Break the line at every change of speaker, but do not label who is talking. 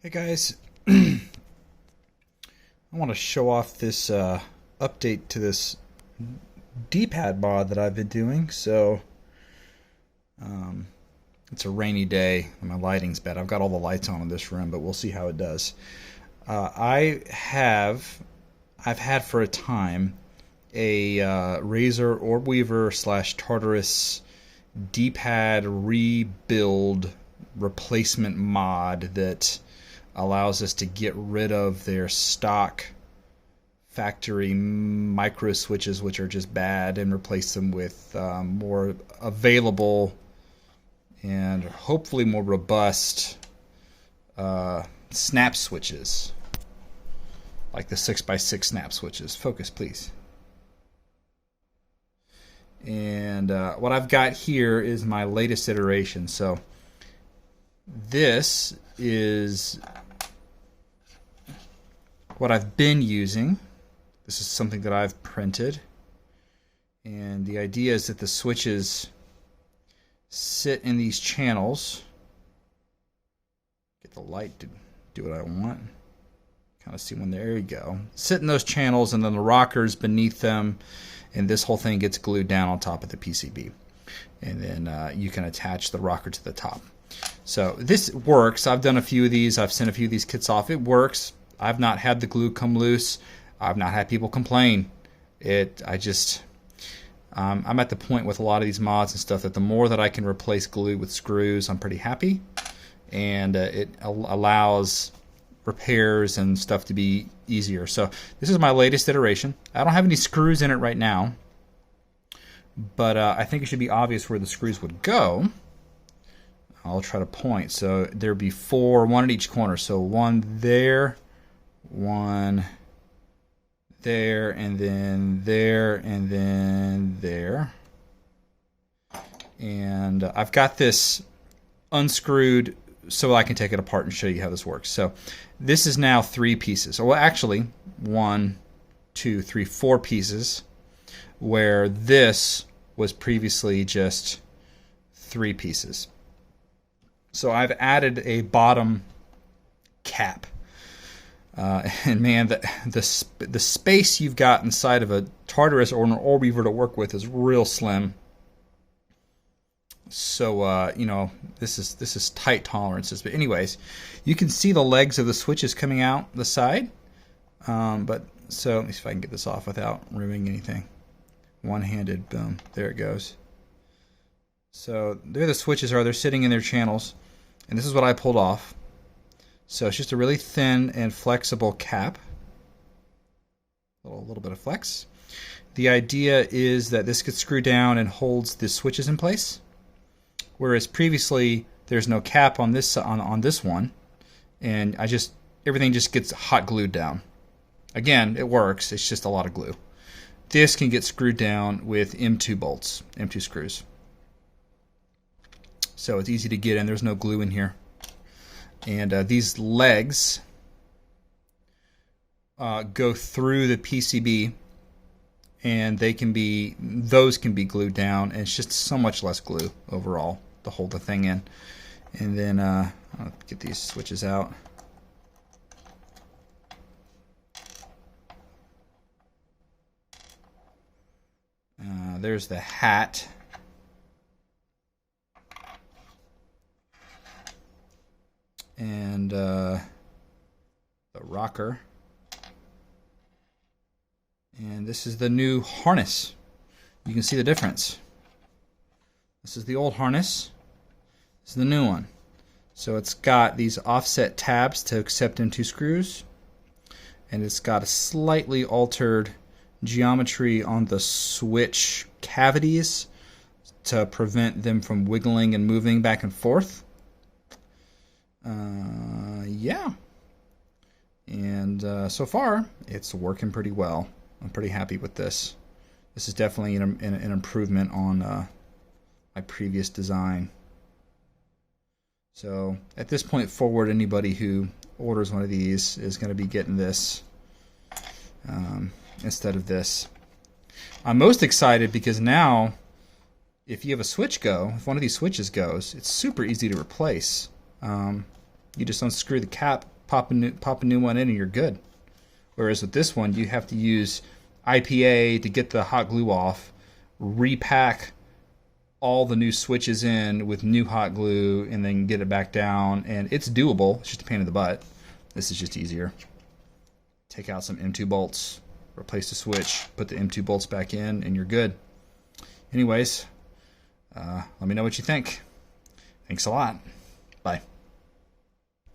Hey guys, I want to show off this update to this D-pad mod that I've been doing. So it's a rainy day and my lighting's bad. I've got all the lights on in this room, but we'll see how it does. I've had for a time a Razer Weaver / Tartarus D-pad rebuild replacement mod that allows us to get rid of their stock factory micro switches, which are just bad, and replace them with more available and hopefully more robust snap switches, like the 6x6 snap switches. Focus, please. And what I've got here is my latest iteration. So this is what I've been using. This is something that I've printed. And the idea is that the switches sit in these channels. Get the light to do what I want. Kind of see when there you go. Sit in those channels, and then the rockers beneath them, and this whole thing gets glued down on top of the PCB. And then you can attach the rocker to the top. So this works. I've done a few of these. I've sent a few of these kits off. It works. I've not had the glue come loose. I've not had people complain. I'm at the point with a lot of these mods and stuff that the more that I can replace glue with screws, I'm pretty happy. And it allows repairs and stuff to be easier. So this is my latest iteration. I don't have any screws in it right now, but I think it should be obvious where the screws would go. I'll try to point. So there'd be four, one at each corner. So one there, one there, and then there, and then there. And I've got this unscrewed so I can take it apart and show you how this works. So this is now 3 pieces. Well, actually, 1, 2, 3, 4 pieces, where this was previously just 3 pieces. So I've added a bottom cap. And man, the space you've got inside of a Tartarus or an Weaver to work with is real slim. So you know, this is tight tolerances. But anyways, you can see the legs of the switches coming out the side. But so let me see if I can get this off without ruining anything. One-handed, boom, there it goes. So there the switches are. They're sitting in their channels, and this is what I pulled off. So it's just a really thin and flexible cap. A little bit of flex. The idea is that this gets screwed down and holds the switches in place, whereas previously there's no cap on this one, and everything just gets hot glued down. Again, it works. It's just a lot of glue. This can get screwed down with M2 bolts, M2 screws. So it's easy to get in. There's no glue in here. And these legs go through the PCB, and those can be glued down, and it's just so much less glue overall to hold the thing in. And then I'll get these switches out. There's the hat. And the rocker. And this is the new harness. You can see the difference. This is the old harness. This is the new one. So it's got these offset tabs to accept M2 screws. And it's got a slightly altered geometry on the switch cavities to prevent them from wiggling and moving back and forth. Yeah, and so far it's working pretty well. I'm pretty happy with this. This is definitely an improvement on my previous design. So at this point forward, anybody who orders one of these is going to be getting this instead of this. I'm most excited because now if you have a switch go, if one of these switches goes, it's super easy to replace. You just unscrew the cap pop a new one in, and you're good. Whereas with this one, you have to use IPA to get the hot glue off, repack all the new switches in with new hot glue, and then get it back down. And it's doable. It's just a pain in the butt. This is just easier. Take out some M2 bolts, replace the switch, put the M2 bolts back in, and you're good. Anyways, let me know what you think. Thanks a lot. Bye.